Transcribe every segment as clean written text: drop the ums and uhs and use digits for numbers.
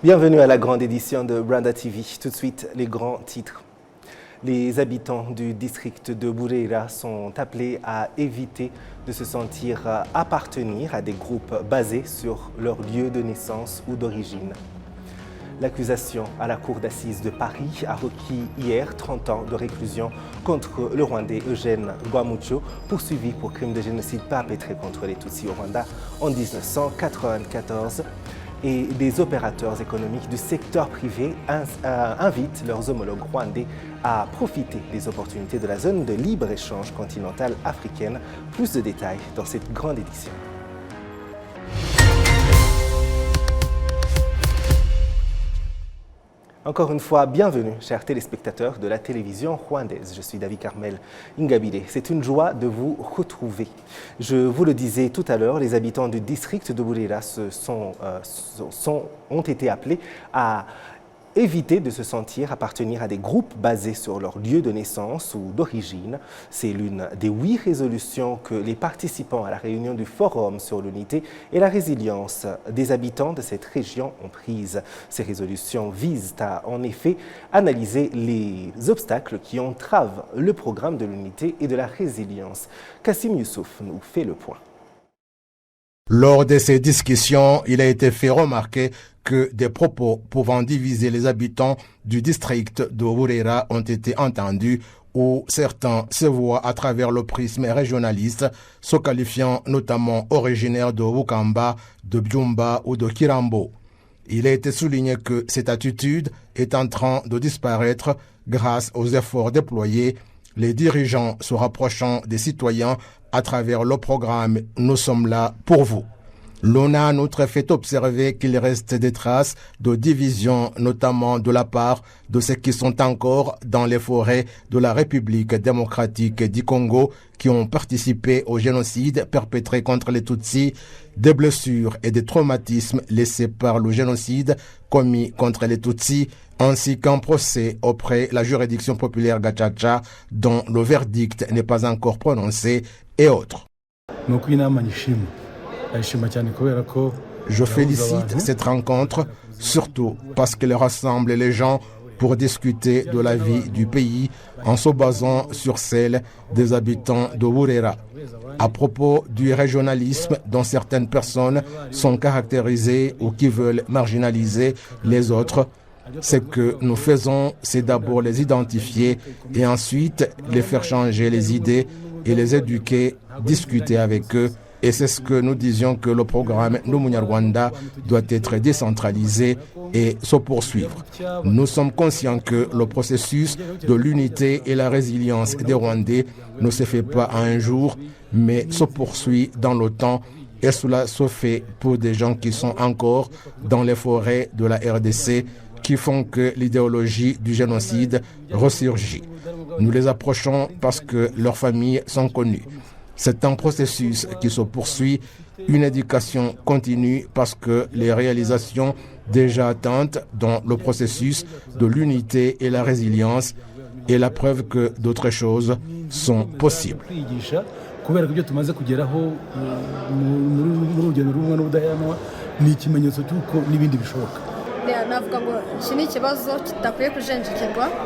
Bienvenue à la grande édition de Branda TV. Tout de suite, les grands titres. Les habitants du district de Burera sont appelés à éviter de se sentir appartenir à des groupes basés sur leur lieu de naissance ou d'origine. L'accusation à la cour d'assises de Paris a requis hier 30 ans de réclusion contre le Rwandais Eugène Rwamucyo, poursuivi pour crime de génocide perpétré contre les Tutsis au Rwanda en 1994. Et des opérateurs économiques du secteur privé invitent leurs homologues rwandais à profiter des opportunités de la zone de libre-échange continentale africaine. Plus de détails dans cette grande édition. Encore une fois, bienvenue, chers téléspectateurs de la télévision rwandaise. Je suis David Carmel Ingabire. C'est une joie de vous retrouver. Je vous le disais tout à l'heure, les habitants du district de Burera ont été appelés à éviter de se sentir appartenir à des groupes basés sur leur lieu de naissance ou d'origine. C'est l'une des 8 résolutions que les participants à la réunion du Forum sur l'unité et la résilience des habitants de cette région ont prises. Ces résolutions visent à, en effet, analyser les obstacles qui entravent le programme de l'unité et de la résilience. Kassim Youssouf nous fait le point. Lors de ces discussions, il a été fait remarquer que des propos pouvant diviser les habitants du district de Burera ont été entendus où certains se voient à travers le prisme régionaliste, se qualifiant notamment originaires de Wukamba, de Byumba ou de Kirambo. Il a été souligné que cette attitude est en train de disparaître grâce aux efforts déployés, les dirigeants se rapprochant des citoyens à travers le programme « Nous sommes là pour vous ». L'on a en outre fait observer qu'il reste des traces de division, notamment de la part de ceux qui sont encore dans les forêts de la République démocratique du Congo, qui ont participé au génocide perpétré contre les Tutsis, des blessures et des traumatismes laissés par le génocide commis contre les Tutsis, ainsi qu'un procès auprès de la juridiction populaire Gacaca, dont le verdict n'est pas encore prononcé, et autres. Je félicite cette rencontre, surtout parce qu'elle rassemble les gens pour discuter de la vie du pays en se basant sur celle des habitants de Burera. À propos du régionalisme dont certaines personnes sont caractérisées ou qui veulent marginaliser les autres, ce que nous faisons, c'est d'abord les identifier et ensuite les faire changer les idées et les éduquer, discuter avec eux. Et c'est ce que nous disions que le programme Numunyarwanda doit être décentralisé et se poursuivre. Nous sommes conscients que le processus de l'unité et la résilience des Rwandais ne se fait pas en un jour, mais se poursuit dans le temps. Et cela se fait pour des gens qui sont encore dans les forêts de la RDC, qui font que l'idéologie du génocide ressurgit. Nous les approchons parce que leurs familles sont connues. C'est un processus qui se poursuit, une éducation continue parce que les réalisations déjà atteintes dans le processus de l'unité et la résilience est la preuve que d'autres choses sont possibles.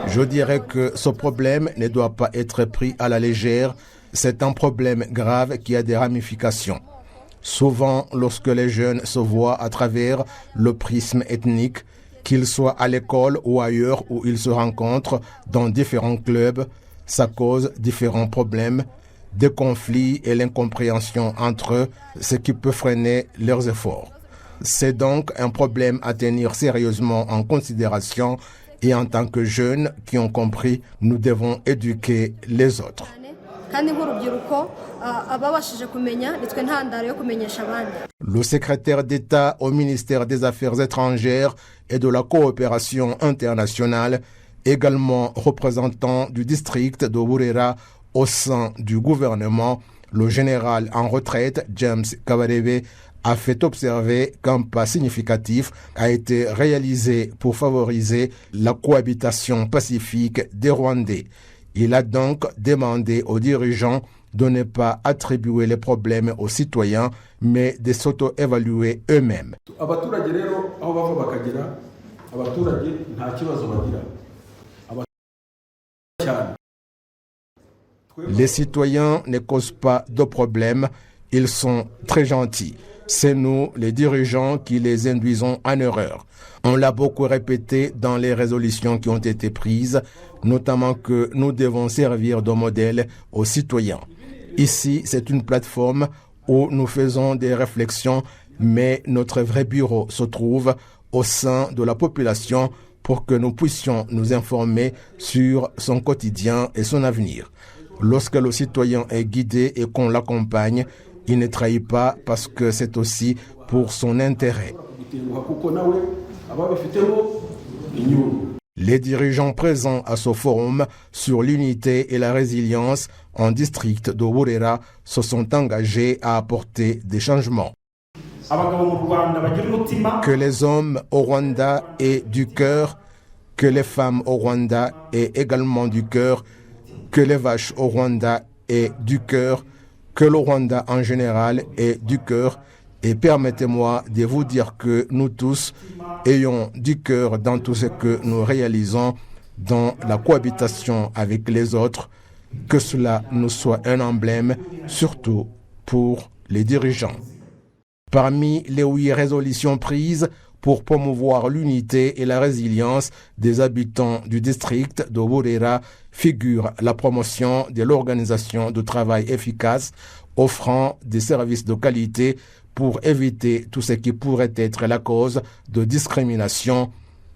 Je dirais que ce problème ne doit pas être pris à la légère. C'est un problème grave qui a des ramifications. Souvent, lorsque les jeunes se voient à travers le prisme ethnique, qu'ils soient à l'école ou ailleurs où ils se rencontrent dans différents clubs, ça cause différents problèmes, des conflits et l'incompréhension entre eux, ce qui peut freiner leurs efforts. C'est donc un problème à tenir sérieusement en considération et en tant que jeunes qui ont compris, nous devons éduquer les autres. Le secrétaire d'État au ministère des Affaires étrangères et de la coopération internationale, également représentant du district de Burera au sein du gouvernement, le général en retraite James Kabarebe, a fait observer qu'un pas significatif a été réalisé pour favoriser la cohabitation pacifique des Rwandais. Il a donc demandé aux dirigeants de ne pas attribuer les problèmes aux citoyens, mais de s'auto-évaluer eux-mêmes. Les citoyens ne causent pas de problèmes, ils sont très gentils. C'est nous, les dirigeants, qui les induisons en erreur. On l'a beaucoup répété dans les résolutions qui ont été prises, notamment que nous devons servir de modèle aux citoyens. Ici, c'est une plateforme où nous faisons des réflexions, mais notre vrai bureau se trouve au sein de la population pour que nous puissions nous informer sur son quotidien et son avenir. Lorsque le citoyen est guidé et qu'on l'accompagne, il ne trahit pas parce que c'est aussi pour son intérêt. Les dirigeants présents à ce forum sur l'unité et la résilience en district de Burera se sont engagés à apporter des changements. Que les hommes au Rwanda aient du cœur, que les femmes au Rwanda aient également du cœur, que les vaches au Rwanda aient du cœur, que le Rwanda en général ait du cœur. Et permettez-moi de vous dire que nous tous ayons du cœur dans tout ce que nous réalisons dans la cohabitation avec les autres, que cela nous soit un emblème, surtout pour les dirigeants. Parmi les 8 résolutions prises pour promouvoir l'unité et la résilience des habitants du district de Burera figure la promotion de l'organisation de travail efficace offrant des services de qualité pour éviter tout ce qui pourrait être la cause de discrimination,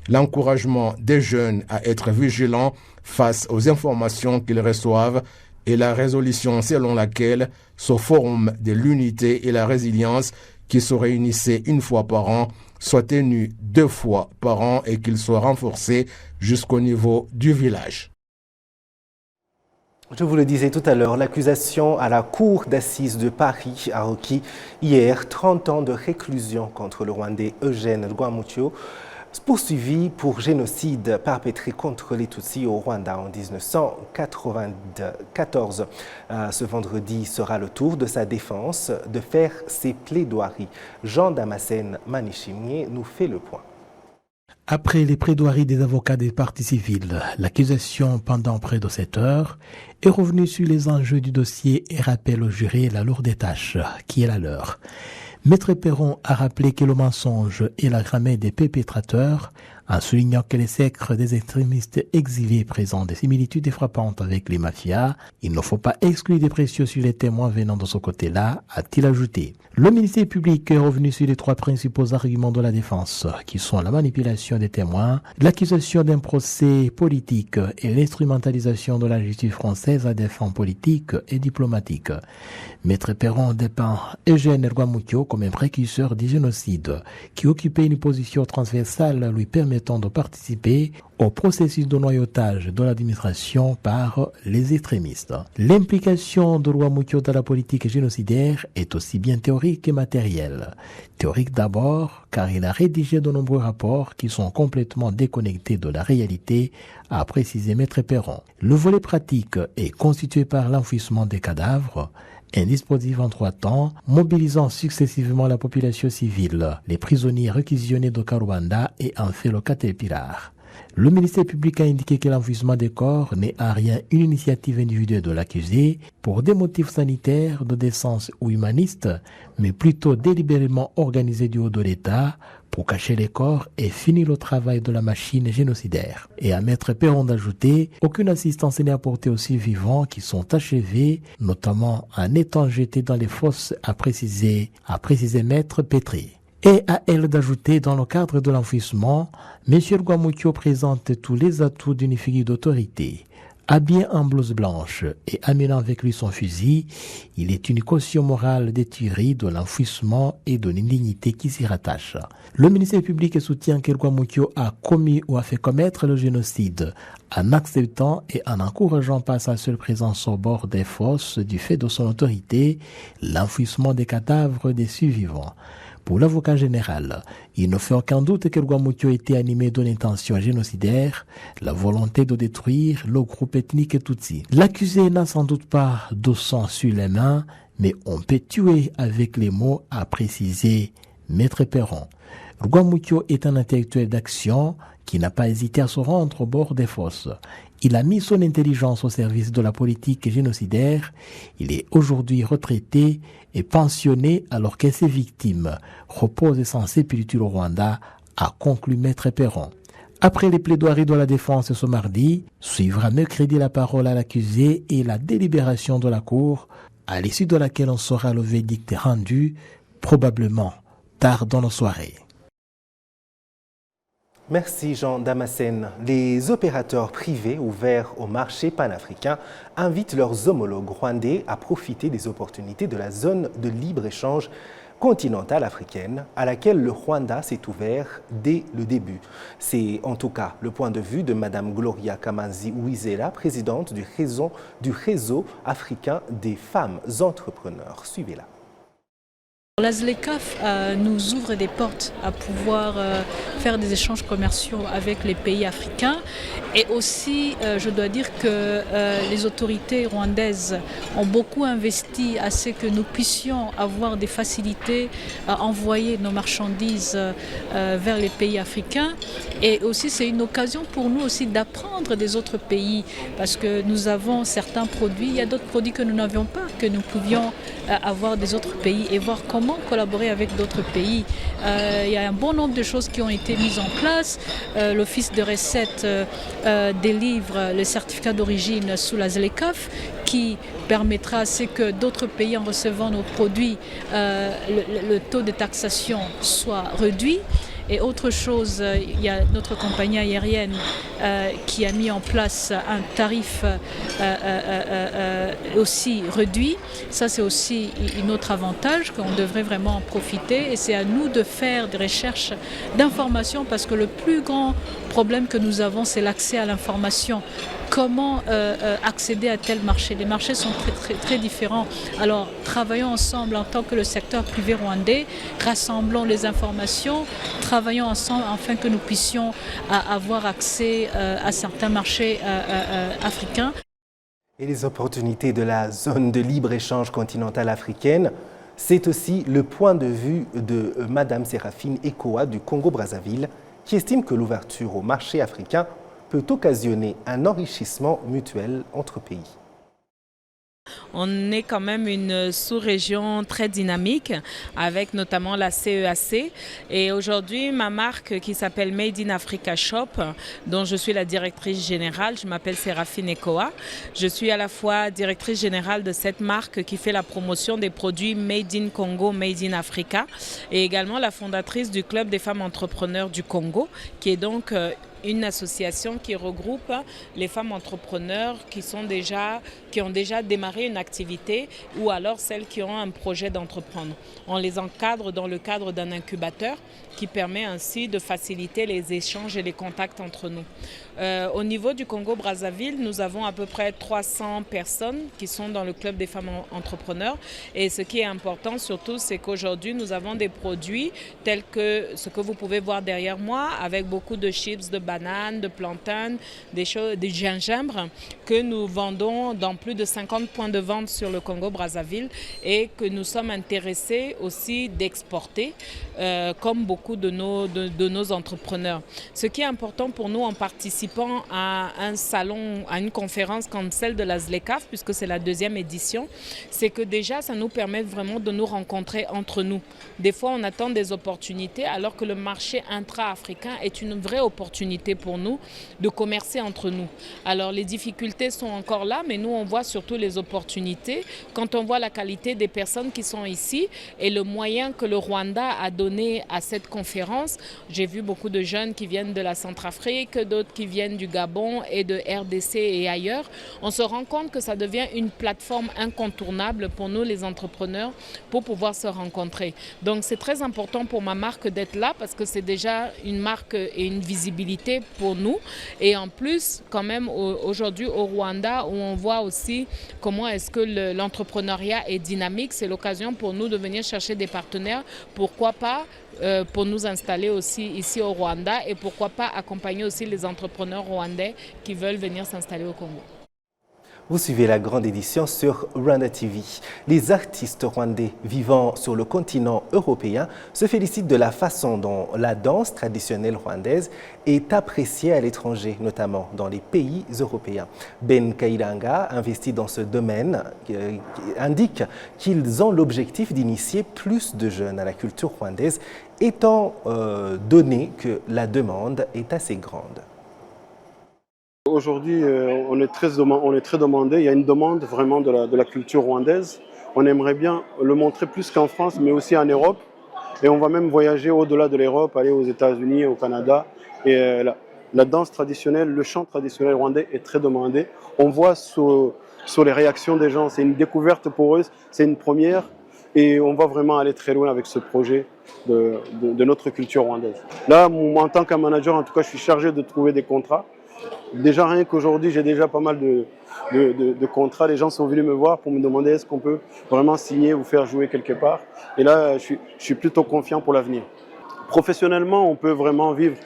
l'encouragement des jeunes à être vigilants face aux informations qu'ils reçoivent et la résolution selon laquelle ce forum de l'unité et la résilience qui se réunissait une fois par an soit tenu 2 fois par an et qu'il soit renforcé jusqu'au niveau du village. Je vous le disais tout à l'heure, l'accusation à la Cour d'assises de Paris a requis hier 30 ans de réclusion contre le Rwandais Eugène Rwamucyo, poursuivi pour génocide perpétré contre les Tutsis au Rwanda en 1994. Ce vendredi sera le tour de sa défense de faire ses plaidoiries. Jean Damascène Manichimier nous fait le point. Après les plaidoiries des avocats des parties civiles, l'accusation pendant près de 7 heures est revenue sur les enjeux du dossier et rappelle au juré la lourde tâche qui est la leur. Maître Perron a rappelé que le mensonge est la grammaire des perpétrateurs, en soulignant que les secrets des extrémistes exilés présentent des similitudes frappantes avec les mafias. Il ne faut pas exclure des pressions sur les témoins venant de ce côté-là, a-t-il ajouté. Le ministère public est revenu sur les 3 principaux arguments de la défense, qui sont la manipulation des témoins, l'accusation d'un procès politique et l'instrumentalisation de la justice française à des fins politiques et diplomatiques. Maître Perron dépeint Eugène Rwamucyo comme un précurseur du génocide, qui occupait une position transversale lui permettant de participer au processus de noyautage de l'administration par les extrémistes. L'implication de Rwamucyo dans la politique génocidaire est aussi bien théorique que matérielle. Théorique d'abord, car il a rédigé de nombreux rapports qui sont complètement déconnectés de la réalité, a précisé Maître Perron. Le volet pratique est constitué par l'enfouissement des cadavres, un dispositif en 3 temps, mobilisant successivement la population civile, les prisonniers réquisitionnés de Rwanda et en fait le Caterpillar. Le ministère public a indiqué que l'enfouissement des corps n'est en rien une initiative individuelle de l'accusé pour des motifs sanitaires, de décence ou humanistes, mais plutôt délibérément organisé du haut de l'État pour cacher les corps et finir le travail de la machine génocidaire. Et à Maître Perron d'ajouter, aucune assistance n'est apportée aux survivants qui sont achevés, notamment en étant jetés dans les fosses, a précisé Maître Pétré. Et à elle d'ajouter, dans le cadre de l'enfouissement, M. Rwamucyo présente tous les atouts d'une figure d'autorité. Habillé en blouse blanche et amenant avec lui son fusil, il est une caution morale des tueries, de l'enfouissement et de l'indignité qui s'y rattache. Le ministère public soutient que Rwamucyo a commis ou a fait commettre le génocide en acceptant et en encourageant par sa seule présence au bord des fosses du fait de son autorité, l'enfouissement des cadavres des survivants. Pour l'avocat général, il ne fait aucun doute que Rwamucyo était animé d'une intention génocidaire, la volonté de détruire le groupe ethnique Tutsi. L'accusé n'a sans doute pas de sang sur les mains, mais on peut tuer avec les mots, a précisé Maître Perron. Rwamucyo est un intellectuel d'action qui n'a pas hésité à se rendre au bord des fosses. Il a mis son intelligence au service de la politique génocidaire. Il est aujourd'hui retraité et pensionné alors que ses victimes reposent sans sépulture au Rwanda, a conclu Maître Perron. Après les plaidoiries de la défense ce mardi, suivra mercredi la parole à l'accusé et la délibération de la Cour, à l'issue de laquelle on saura le verdict rendu, probablement tard dans la soirée. Merci Jean Damascène. Les opérateurs privés ouverts au marché panafricain invitent leurs homologues rwandais à profiter des opportunités de la zone de libre-échange continentale africaine à laquelle le Rwanda s'est ouvert dès le début. C'est en tout cas le point de vue de Mme Gloria Kamanzi-Uwizera, présidente du réseau africain des femmes entrepreneurs. Suivez-la. La ZLECAf nous ouvre des portes à pouvoir faire des échanges commerciaux avec les pays africains et aussi je dois dire que les autorités rwandaises ont beaucoup investi à ce que nous puissions avoir des facilités à envoyer nos marchandises vers les pays africains et aussi c'est une occasion pour nous aussi d'apprendre des autres pays parce que nous avons certains produits, il y a d'autres produits que nous n'avions pas, que nous pouvions avoir des autres pays et voir comment collaborer avec d'autres pays. Il y a un bon nombre de choses qui ont été mises en place. L'Office de recettes délivre le certificat d'origine sous la ZLECAf qui permettra à ce que d'autres pays en recevant nos produits, le taux de taxation soit réduit. Et autre chose, il y a notre compagnie aérienne qui a mis en place un tarif aussi réduit. Ça, c'est aussi un autre avantage qu'on devrait vraiment en profiter. Et c'est à nous de faire des recherches d'informations parce que le plus grand problème que nous avons, c'est l'accès à l'information. Comment accéder à tel marché? Les marchés sont très différents. Alors, travaillons ensemble en tant que le secteur privé rwandais, rassemblons les informations, travaillons ensemble afin que nous puissions avoir accès à certains marchés africains. Et les opportunités de la zone de libre-échange continentale africaine, c'est aussi le point de vue de Mme Séraphine Ekoa du Congo-Brazzaville, qui estime que l'ouverture au marché africain peut occasionner un enrichissement mutuel entre pays. On est quand même une sous-région très dynamique avec notamment la CEAC et aujourd'hui ma marque qui s'appelle Made in Africa Shop dont je suis la directrice générale, je m'appelle Séraphine Ekoa. Je suis à la fois directrice générale de cette marque qui fait la promotion des produits Made in Congo, Made in Africa et également la fondatrice du Club des femmes entrepreneurs du Congo qui est donc une association qui regroupe les femmes entrepreneurs qui ont déjà démarré une activité ou alors celles qui ont un projet d'entreprendre. On les encadre dans le cadre d'un incubateur qui permet ainsi de faciliter les échanges et les contacts entre nous. Au niveau du Congo-Brazzaville, nous avons à peu près 300 personnes qui sont dans le club des femmes entrepreneurs et ce qui est important surtout, c'est qu'aujourd'hui nous avons des produits tels que ce que vous pouvez voir derrière moi avec beaucoup de chips, de bananes, de plantains, des gingembre que nous vendons dans plus de 50 points de vente sur le Congo-Brazzaville et que nous sommes intéressés aussi d'exporter comme beaucoup de nos entrepreneurs. Ce qui est important pour nous en participant à un salon, à une conférence comme celle de la ZLECAf, puisque c'est la 2e édition, c'est que déjà ça nous permet vraiment de nous rencontrer entre nous. Des fois on attend des opportunités alors que le marché intra-africain est une vraie opportunité pour nous de commercer entre nous. Alors les difficultés sont encore là, mais nous on voit surtout les opportunités. Quand on voit la qualité des personnes qui sont ici et le moyen que le Rwanda a donné à cette conférence, j'ai vu beaucoup de jeunes qui viennent de la Centrafrique, d'autres qui viennent du Gabon et de RDC et ailleurs. On se rend compte que ça devient une plateforme incontournable pour nous les entrepreneurs pour pouvoir se rencontrer. Donc c'est très important pour ma marque d'être là parce que c'est déjà une marque et une visibilité opportunité pour nous. Et en plus, quand même, aujourd'hui au Rwanda, où on voit aussi comment est-ce que l'entrepreneuriat est dynamique, c'est l'occasion pour nous de venir chercher des partenaires. Pourquoi pas pour nous installer aussi ici au Rwanda et pourquoi pas accompagner aussi les entrepreneurs rwandais qui veulent venir s'installer au Congo. Vous suivez la grande édition sur Rwanda TV. Les artistes rwandais vivant sur le continent européen se félicitent de la façon dont la danse traditionnelle rwandaise est appréciée à l'étranger, notamment dans les pays européens. Ben Kairanga, investi dans ce domaine, indique qu'ils ont l'objectif d'initier plus de jeunes à la culture rwandaise, étant donné que la demande est assez grande. Aujourd'hui, on est très demandé. Il y a une demande vraiment de la culture rwandaise. On aimerait bien le montrer plus qu'en France, mais aussi en Europe. Et on va même voyager au-delà de l'Europe, aller aux États-Unis, au Canada. Et la danse traditionnelle, le chant traditionnel rwandais est très demandé. On voit sur les réactions des gens, c'est une découverte pour eux, c'est une première. Et on va vraiment aller très loin avec ce projet de notre culture rwandaise. Là, moi, en tant qu'un manager, en tout cas, je suis chargé de trouver des contrats. Déjà, rien qu'aujourd'hui, j'ai déjà pas mal de contrats. Les gens sont venus me voir pour me demander est-ce qu'on peut vraiment signer ou faire jouer quelque part. Et là, je suis plutôt confiant pour l'avenir. Professionnellement, on peut vraiment vivre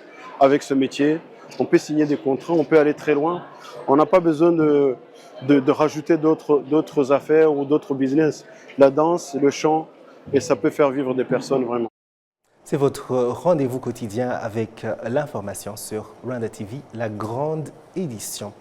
avec ce métier. On peut signer des contrats, on peut aller très loin. On n'a pas besoin de rajouter d'autres affaires ou d'autres business. La danse, le chant, et ça peut faire vivre des personnes vraiment. C'est votre rendez-vous quotidien avec l'information sur Rwanda TV, la grande édition.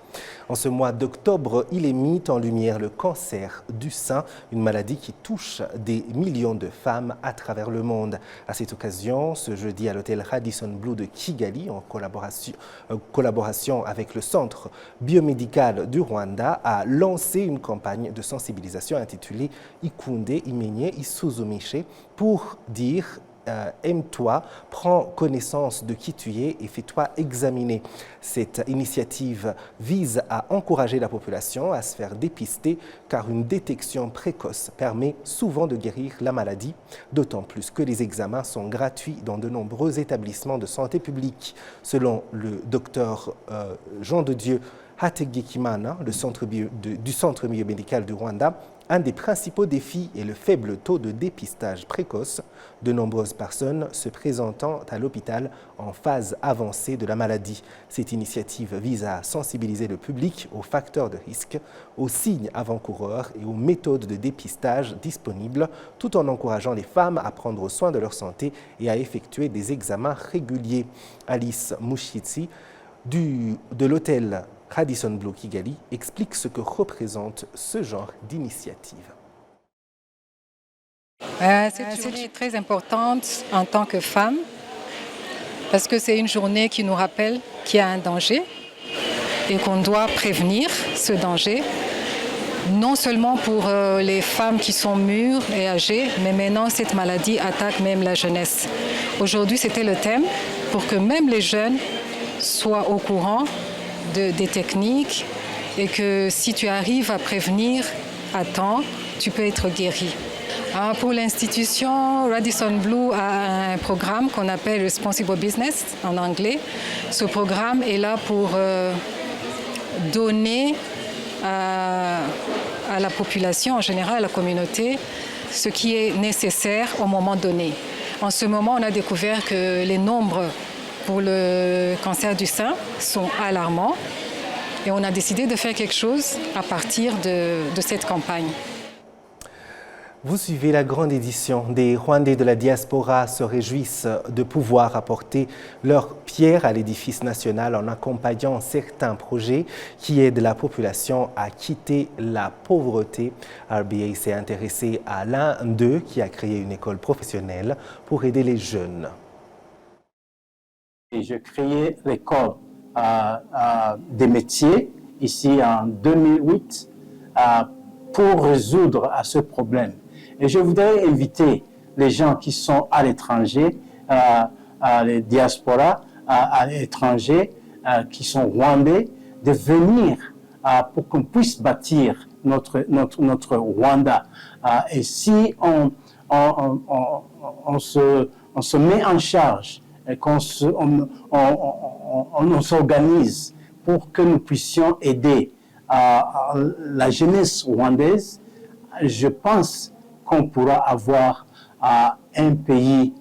En ce mois d'octobre, il est mis en lumière le cancer du sein, une maladie qui touche des millions de femmes à travers le monde. À cette occasion, ce jeudi à l'hôtel Radisson Blu de Kigali, en collaboration avec le Centre biomédical du Rwanda, a lancé une campagne de sensibilisation intitulée Ikunde Imenye Isuzumishe pour dire aime-toi, prends connaissance de qui tu es et fais-toi examiner. Cette initiative vise à encourager la population à se faire dépister car une détection précoce permet souvent de guérir la maladie, d'autant plus que les examens sont gratuits dans de nombreux établissements de santé publique. Selon le docteur Jean de Dieu Hategekimana, du Centre biomédical du Rwanda, un des principaux défis est le faible taux de dépistage précoce, de nombreuses personnes se présentant à l'hôpital en phase avancée de la maladie. Cette initiative vise à sensibiliser le public aux facteurs de risque, aux signes avant-coureurs et aux méthodes de dépistage disponibles, tout en encourageant les femmes à prendre soin de leur santé et à effectuer des examens réguliers. Alice Mushitsi, de l'hôtel Radisson Blu Kigali, explique ce que représente ce genre d'initiative. C'est une journée très importante en tant que femme parce que c'est une journée qui nous rappelle qu'il y a un danger et qu'on doit prévenir ce danger, non seulement pour les femmes qui sont mûres et âgées, mais maintenant cette maladie attaque même la jeunesse. Aujourd'hui, c'était le thème pour que même les jeunes soient au courant des techniques et que si tu arrives à prévenir à temps, tu peux être guéri. Pour l'institution, Radisson Blu a un programme qu'on appelle Responsible Business en anglais. Ce programme est là pour donner à la population en général, à la communauté, ce qui est nécessaire au moment donné. En ce moment, on a découvert que les nombres pour le cancer du sein sont alarmants et on a décidé de faire quelque chose à partir de cette campagne. Vous suivez la grande édition. Des Rwandais de la diaspora se réjouissent de pouvoir apporter leur pierre à l'édifice national en accompagnant certains projets qui aident la population à quitter la pauvreté. RBA s'est intéressé à l'un d'eux qui a créé une école professionnelle pour aider les jeunes. J'ai créé l'école des métiers ici en 2008 pour résoudre à ce problème. Et je voudrais inviter les gens qui sont à l'étranger, les diasporas à l'étranger, qui sont rwandais, de venir pour qu'on puisse bâtir notre Rwanda. Et si on se met en charge qu'on s'organise pour que nous puissions aider la jeunesse rwandaise, je pense qu'on pourra avoir un pays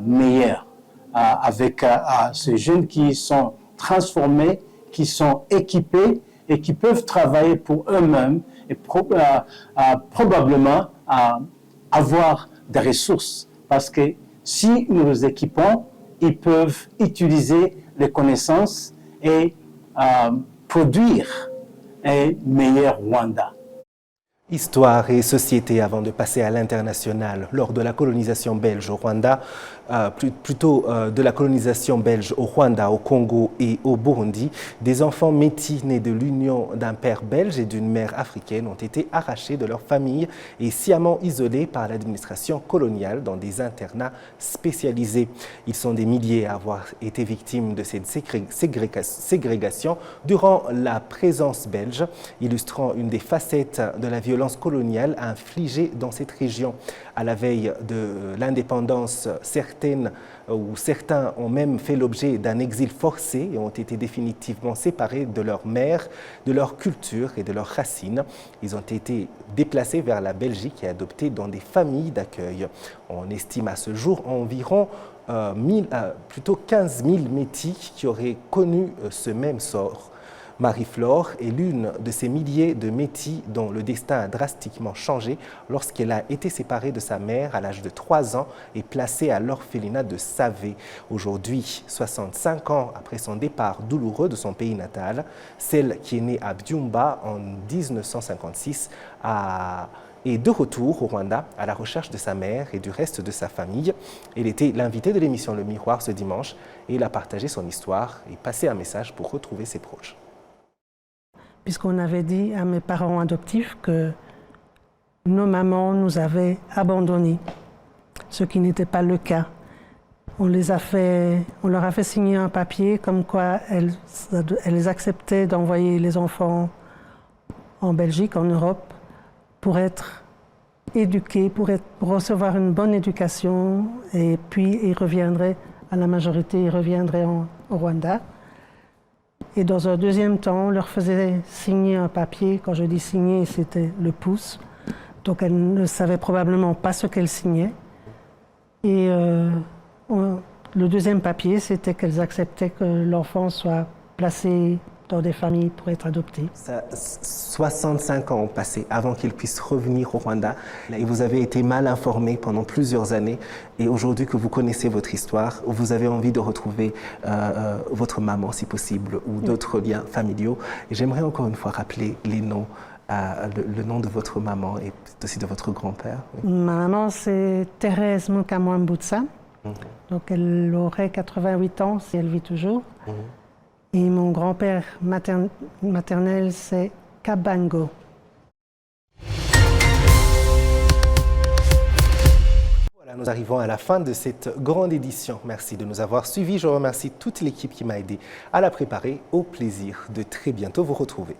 meilleur avec ces jeunes qui sont transformés, qui sont équipés et qui peuvent travailler pour eux-mêmes et probablement avoir des ressources. Parce que si nous les équipons, ils peuvent utiliser les connaissances et produire un meilleur Rwanda. Histoire et société avant de passer à l'international. Lors de la colonisation belge au Rwanda, plutôt de la colonisation belge au Rwanda, au Congo et au Burundi, des enfants métis nés de l'union d'un père belge et d'une mère africaine ont été arrachés de leur famille et sciemment isolés par l'administration coloniale dans des internats spécialisés. Ils sont des milliers à avoir été victimes de cette ségrégation durant la présence belge, illustrant une des facettes de la violence coloniale infligée dans cette région. À la veille de l'indépendance, certains ont même fait l'objet d'un exil forcé et ont été définitivement séparés de leur mère, de leur culture et de leurs racines. Ils ont été déplacés vers la Belgique et adoptés dans des familles d'accueil. On estime à ce jour environ 15 000 métis qui auraient connu ce même sort. Marie-Flore est l'une de ces milliers de métis dont le destin a drastiquement changé lorsqu'elle a été séparée de sa mère à l'âge de 3 ans et placée à l'orphelinat de Savé. Aujourd'hui, 65 ans après son départ douloureux de son pays natal, celle qui est née à Byumba en 1956 est de retour au Rwanda à la recherche de sa mère et du reste de sa famille. Elle était l'invitée de l'émission Le Miroir ce dimanche et elle a partagé son histoire et passé un message pour retrouver ses proches. Puisqu'on avait dit à mes parents adoptifs que nos mamans nous avaient abandonnés, ce qui n'était pas le cas. On leur a fait signer un papier comme quoi elles acceptaient d'envoyer les enfants en Belgique, en Europe, pour être éduqués, pour recevoir une bonne éducation, et puis ils reviendraient à la majorité, ils reviendraient au Rwanda. Et dans un deuxième temps, on leur faisait signer un papier. Quand je dis signer, c'était le pouce. Donc elles ne savaient probablement pas ce qu'elles signaient. Et le deuxième papier, c'était qu'elles acceptaient que l'enfant soit placé dans des familles pour être adopté. 65 ans ont passé avant qu'il puisse revenir au Rwanda. Et vous avez été mal informé pendant plusieurs années. Et aujourd'hui que vous connaissez votre histoire, vous avez envie de retrouver votre maman, si possible, ou d'autres liens familiaux. Et j'aimerais encore une fois rappeler les noms, le nom de votre maman et aussi de votre grand-père. Ma maman, c'est Thérèse Mukamwambutsa. Donc elle aurait 88 ans si elle vit toujours. Et mon grand-père maternel, c'est Kabango. Voilà, nous arrivons à la fin de cette grande édition. Merci de nous avoir suivis. Je remercie toute l'équipe qui m'a aidé à la préparer. Au plaisir de très bientôt vous retrouver.